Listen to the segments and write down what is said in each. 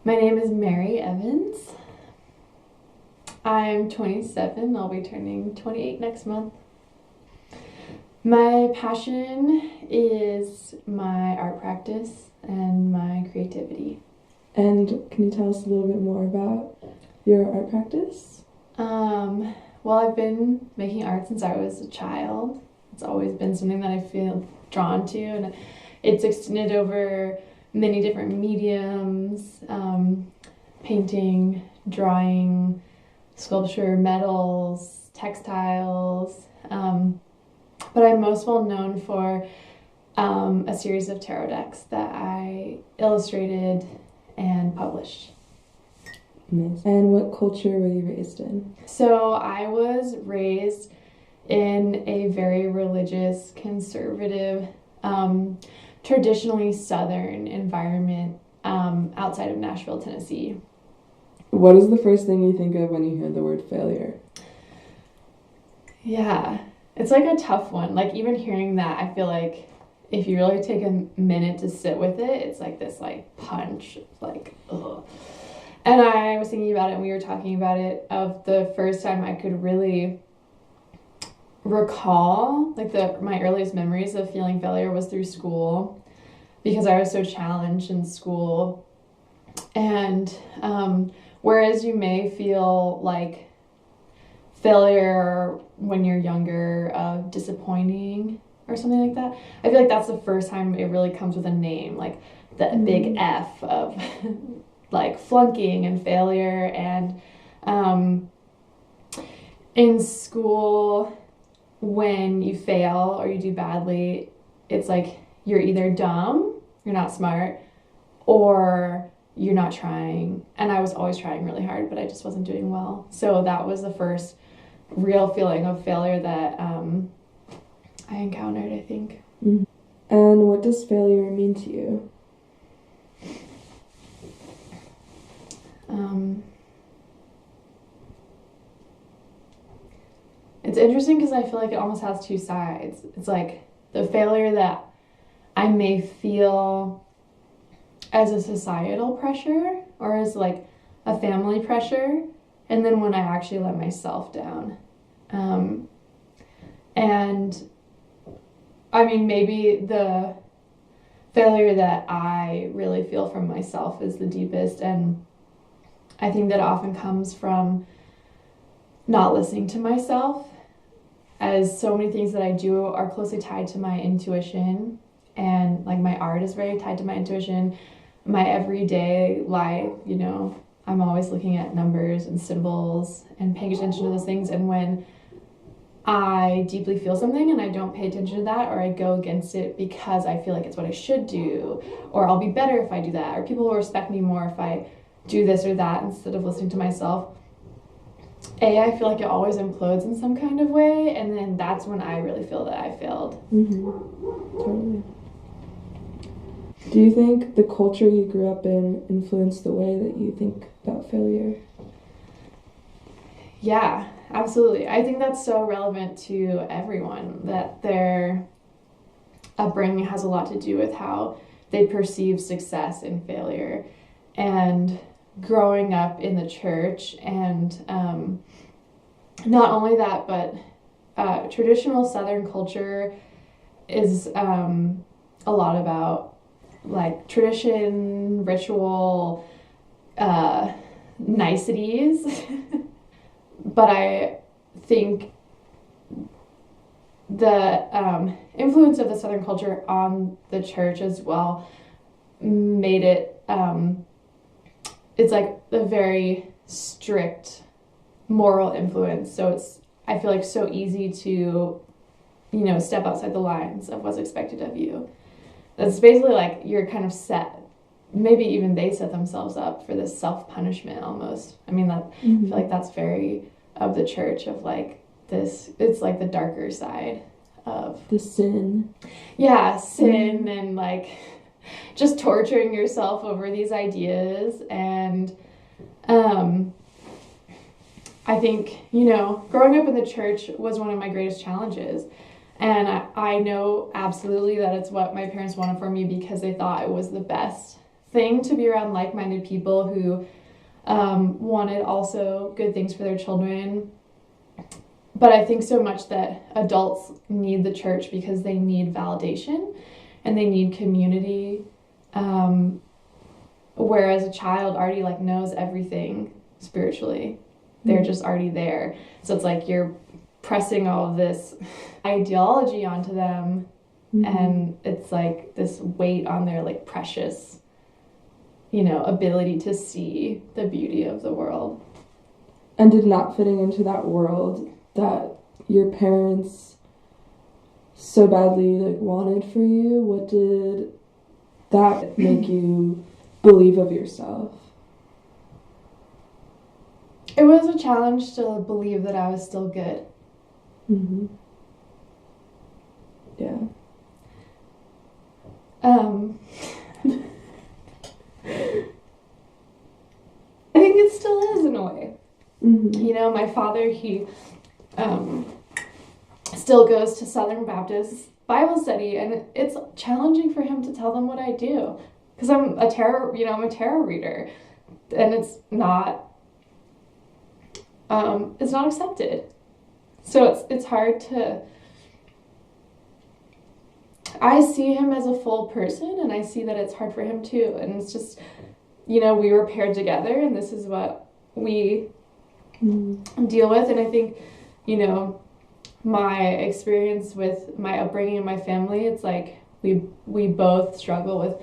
My name is Mary Evans. I'm 27. I'll be turning 28 next month. My passion is my art practice and my creativity. And can you tell us a little bit more about your art practice? Well, I've been making art since I was a child. It's always been something that I feel drawn to, and it's extended over many different mediums, painting, drawing, sculpture, metals, textiles. But I'm most well known for a series of tarot decks that I illustrated and published. Nice. And what culture were you raised in? So I was raised in a very religious, conservative, traditionally Southern environment outside of Nashville, Tennessee. What is the first thing you think of when you hear the word failure? Yeah, it's like a tough one. Like even hearing that, I feel like if you really take a minute to sit with it, it's like this like punch, like ugh. And I was thinking about it, and we were talking about it, of the first time I could really recall, like my earliest memories of feeling failure was through school, because I was so challenged in school. And whereas you may feel like failure when you're younger, disappointing or something like that, I feel like that's the first time it really comes with a name, like the big F of like flunking and failure. And in school, when you fail or you do badly, it's like you're either dumb, you're not smart, or you're not trying. And I was always trying really hard, but I just wasn't doing well. So that was the first real feeling of failure that I encountered, I think. Mm-hmm. And what does failure mean to you? It's interesting because I feel like it almost has two sides. It's like the failure that I may feel as a societal pressure or as like a family pressure, and then when I actually let myself down. And I mean, maybe the failure that I really feel from myself is the deepest, and I think that often comes from not listening to myself, as so many things that I do are closely tied to my intuition, and like my art is very tied to my intuition. My everyday life, you know, I'm always looking at numbers and symbols and paying attention to those things, and when I deeply feel something and I don't pay attention to that, or I go against it because I feel like it's what I should do, or I'll be better if I do that, or people will respect me more if I do this or that instead of listening to myself, I feel like it always implodes in some kind of way, and then that's when I really feel that I failed. Totally. Do you think the culture you grew up in influenced the way that you think about failure? Yeah, absolutely. I think that's so relevant to everyone, that their upbringing has a lot to do with how they perceive success and failure. And growing up in the church, and not only that, but traditional Southern culture is a lot about like tradition, ritual, niceties. But I think the influence of the Southern culture on the church as well made it, it's like a very strict moral influence. So it's, I feel like, so easy to, you know, step outside the lines of what's expected of you. That's basically like you're kind of set. Maybe even they set themselves up for this self-punishment almost. I mean, that I feel like that's very of the church, of like this, it's like the darker side of the sin. Yeah, sin, and like just torturing yourself over these ideas. And I think, you know, growing up in the church was one of my greatest challenges. And I know absolutely that it's what my parents wanted for me because they thought it was the best thing to be around like-minded people who wanted also good things for their children. But I think so much that adults need the church because they need validation and they need community. Whereas a child already like knows everything spiritually. They're just already there. So it's like you're pressing all of this ideology onto them, and it's like this weight on their like precious, ability to see the beauty of the world. And did not fitting into that world that your parents so badly like wanted for you, what did that make you believe of yourself? It was a challenge to believe that I was still good. Yeah. I think it still is in a way. My father, he still goes to Southern Baptist Bible study, and it's challenging for him to tell them what I do, because I'm a tarot reader, and it's not accepted. So it's hard to. I see him as a full person, and I see that it's hard for him too, and it's just, we were paired together, and this is what we deal with. And I think, my experience with my upbringing and my family, it's like we both struggle with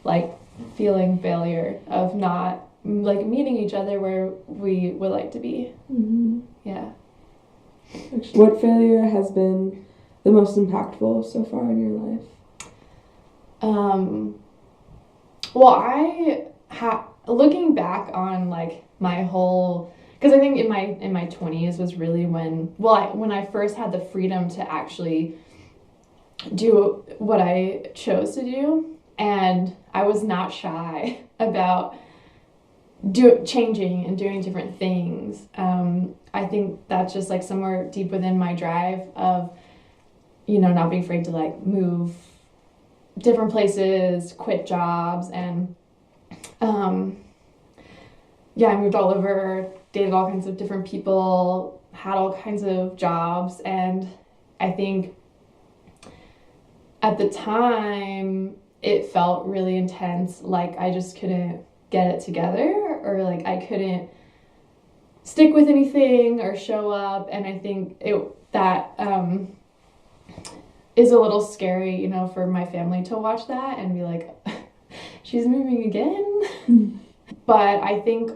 like feeling failure of not like meeting each other where we would like to be. Yeah. What failure has been the most impactful so far in your life? Well, looking back on like my whole, because I think in my 20s was really when I first had the freedom to actually do what I chose to do, and I was not shy about changing and doing different things. I think that's just like somewhere deep within my drive of, not being afraid to like move different places, quit jobs, and I moved all over, dated all kinds of different people, had all kinds of jobs, and I think at the time it felt really intense, like I just couldn't get it together, or like I couldn't stick with anything or show up. And I think that is a little scary, for my family to watch that and be like, she's moving again. But I think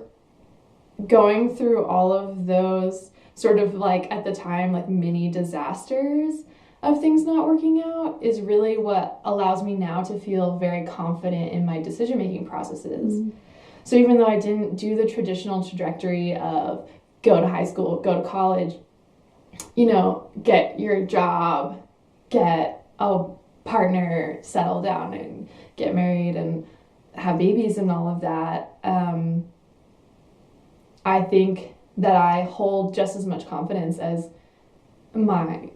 going through all of those sort of like at the time like mini disasters of things not working out is really what allows me now to feel very confident in my decision-making processes. So even though I didn't do the traditional trajectory of go to high school, go to college, get your job, get a partner, settle down and get married and have babies and all of that, I think that I hold just as much confidence as my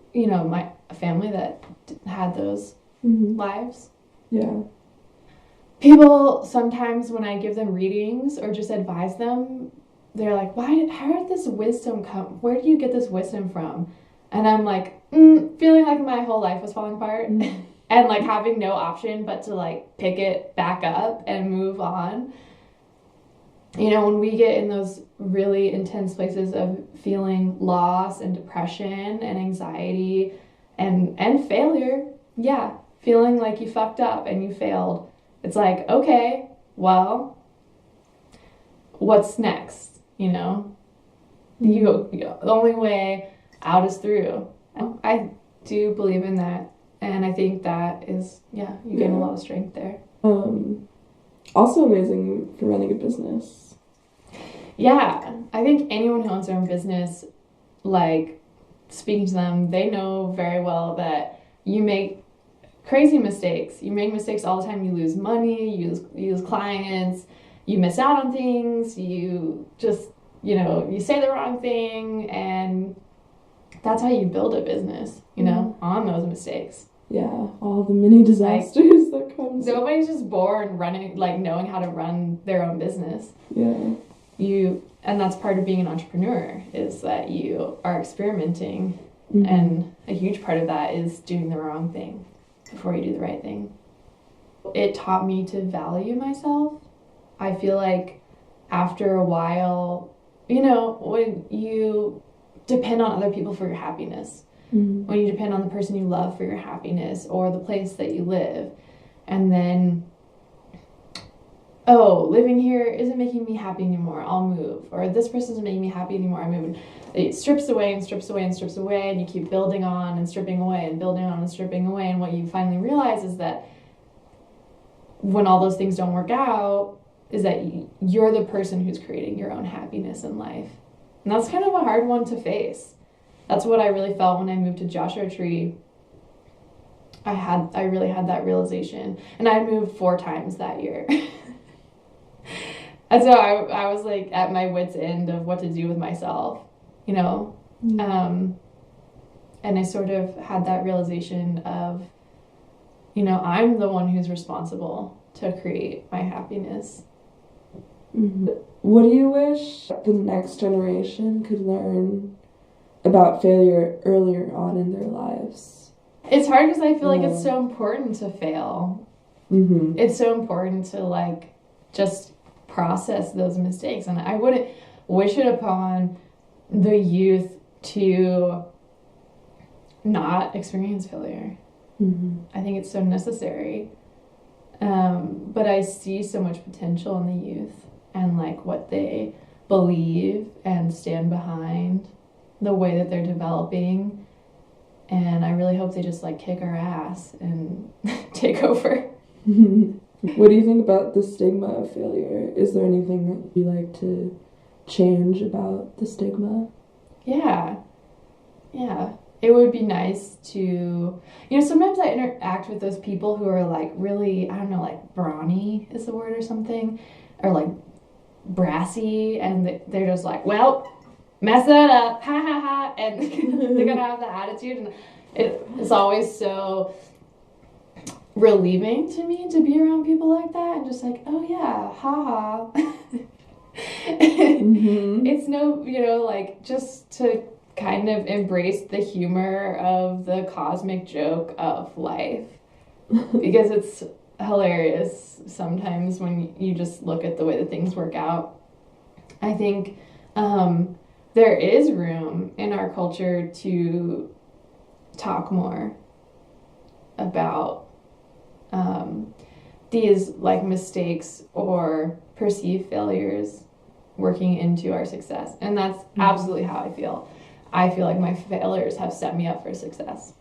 family that had those lives. Yeah. People sometimes, when I give them readings or just advise them, they're like, how did this wisdom come? Where do you get this wisdom from? And I'm like, feeling like my whole life was falling apart and like having no option but to like pick it back up and move on. When we get in those really intense places of feeling loss and depression and anxiety and failure, feeling like you fucked up and you failed, it's like, okay, well, what's next? The only way out is through. I do believe in that, and I think that is, you gain a lot of strength there. Also amazing for running a business. Yeah, I think anyone who owns their own business, like, speaking to them, they know very well that you make crazy mistakes. You make mistakes all the time. You lose money, you lose clients, you miss out on things, you just, you say the wrong thing, and that's how you build a business, on those mistakes. Yeah, all the mini disasters that comes. Nobody's just born running, like knowing how to run their own business. Yeah. And that's part of being an entrepreneur, is that you are experimenting, Mm-hmm. and a huge part of that is doing the wrong thing before you do the right thing. It taught me to value myself. I feel like after a while, you know, when you depend on other people for your happiness, Mm-hmm. when you depend on the person you love for your happiness or the place that you live, and then, oh, living here isn't making me happy anymore, I'll move. Or this person isn't making me happy anymore, I move. It strips away and strips away and strips away, and you keep building on and stripping away and building on and stripping away. And what you finally realize is that when all those things don't work out, is that you're the person who's creating your own happiness in life. And that's kind of a hard one to face. That's what I really felt when I moved to Joshua Tree. I really had that realization. And I moved 4 times that year. And so I was like at my wit's end of what to do with myself, you know? Mm-hmm. And I sort of had that realization of, you know, I'm the one who's responsible to create my happiness. Mm-hmm. What do you wish the next generation could learn about failure earlier on in their lives? It's hard because I feel like it's so important to fail. Mm-hmm. It's so important to, like, just process those mistakes. And I wouldn't wish it upon the youth to not experience failure. Mm-hmm. I think it's so necessary. But I see so much potential in the youth and, like, what they believe and stand behind, the way that they're developing. And I really hope they just, like, kick our ass and take over. What do you think about the stigma of failure? Is there anything that you like to change about the stigma? Yeah. It would be nice to, you know, sometimes I interact with those people who are, like, really, I don't know, like, brawny is the word or something, or, like, brassy, and they're just like, well, mess that up, ha ha ha, and they're gonna have that attitude, and it's always so relieving to me to be around people like that, and just like, oh yeah, ha ha. Mm-hmm. It's no, you know, like, just to kind of embrace the humor of the cosmic joke of life, because it's hilarious sometimes when you just look at the way that things work out. I think there is room in our culture to talk more about these, like, mistakes or perceived failures working into our success. And that's absolutely how I feel. I feel like my failures have set me up for success.